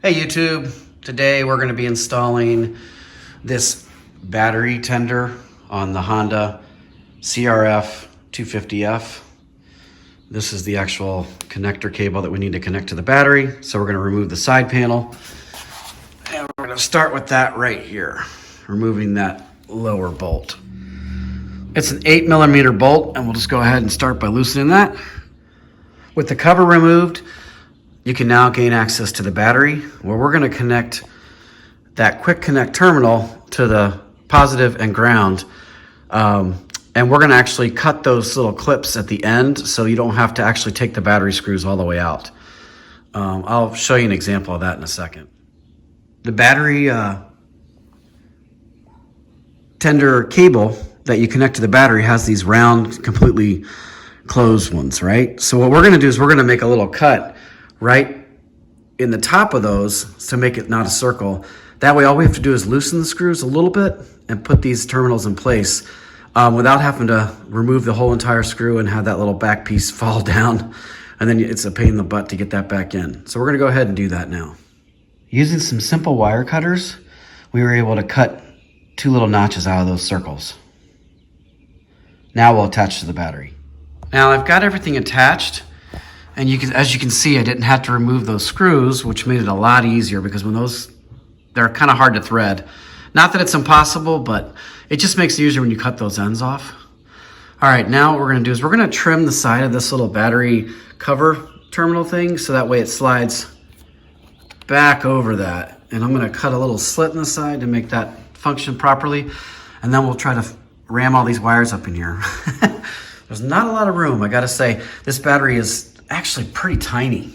Hey YouTube, today we're going to be installing this battery tender on the Honda CRF250F. This is the actual connector cable that we need to connect to the battery. So we're going to remove the side panel and we're going to start with that right here, removing that lower bolt. It's an 8mm bolt and we'll just go ahead and start by loosening that. With the cover removed, you can now gain access to the battery, where we're going to connect that quick connect terminal to the positive and ground. And we're going to actually cut those little clips at the end so you don't have to actually take the battery screws all the way out. I'll show you an example of that in a second. The battery tender cable that you connect to the battery has these round, completely closed ones, right? So what we're going to do is we're going to make a little cut right in the top of those to make it not a circle. That way all we have to do is loosen the screws a little bit and put these terminals in place without having to remove the whole entire screw and have that little back piece fall down, and then it's a pain in the butt to get that back in. So we're going to go ahead and do that now. Using some simple wire cutters, we were able to cut 2 little notches out of those circles. Now we'll attach to the battery. Now I've got everything attached. And as you can see, I didn't have to remove those screws, which made it a lot easier because they're kind of hard to thread. Not that it's impossible, but it just makes it easier when you cut those ends off. All right, now what we're gonna do is we're gonna trim the side of this little battery cover terminal thing so that way it slides back over that. And I'm gonna cut a little slit in the side to make that function properly. And then we'll try to ram all these wires up in here. There's not a lot of room, I gotta say. This battery is actually pretty tiny.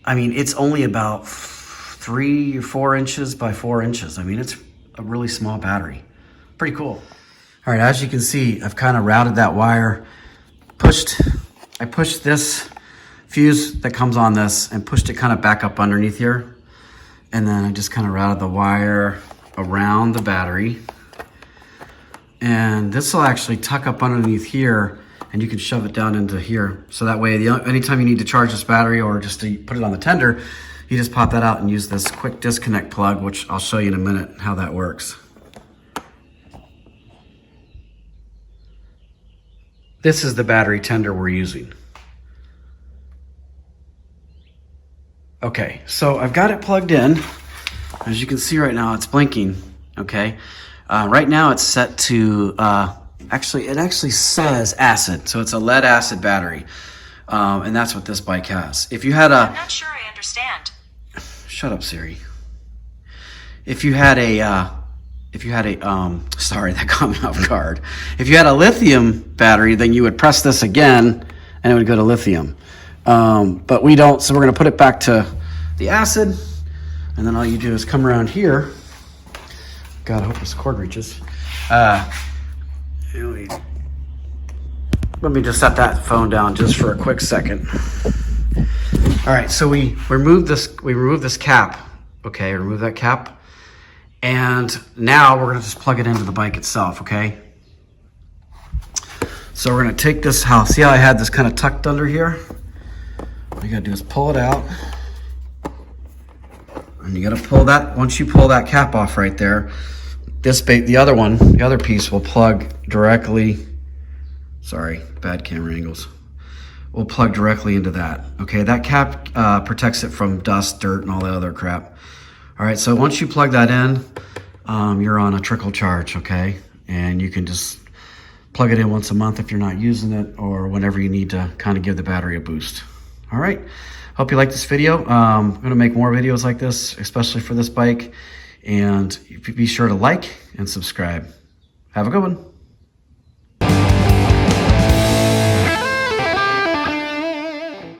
I mean, it's only about 3 or 4 inches by 4 inches. I mean, it's a really small battery. Pretty cool. All right, as you can see, I've kind of routed that wire. I pushed this fuse that comes on this and pushed it kind of back up underneath here. And then I just kind of routed the wire around the battery. And this will actually tuck up underneath here, and you can shove it down into here. So that way, anytime you need to charge this battery or just to put it on the tender, you just pop that out and use this quick disconnect plug, which I'll show you in a minute how that works. This is the battery tender we're using. Okay, so I've got it plugged in. As you can see right now, it's blinking, okay? Right now it's set to, it actually says acid, so it's a lead acid battery, and that's what this bike has. If you had a, I'm not sure I understand. Shut up, Siri. If you had a, sorry, that caught me off guard. If you had a lithium battery, then you would press this again, and it would go to lithium. But we don't, so we're gonna put it back to the acid, and then all you do is come around here. God, I hope this cord reaches. Let me just set that phone down just for a quick second. All right, so we remove this cap. Okay, remove that cap. And now we're gonna just plug it into the bike itself, okay? So we're gonna take this, see how I had this kind of tucked under here? All you gotta do is pull it out. And you gotta pull that, once you pull that cap off right there, the other piece will plug directly, sorry, bad camera angles, will plug directly into that. Okay, that cap protects it from dust, dirt, and all that other crap. All right, so once you plug that in, you're on a trickle charge, okay? And you can just plug it in once a month if you're not using it, or whenever you need to kind of give the battery a boost. All right, hope you like this video. I'm gonna make more videos like this, especially for this bike. And be sure to like and subscribe. Have a good one.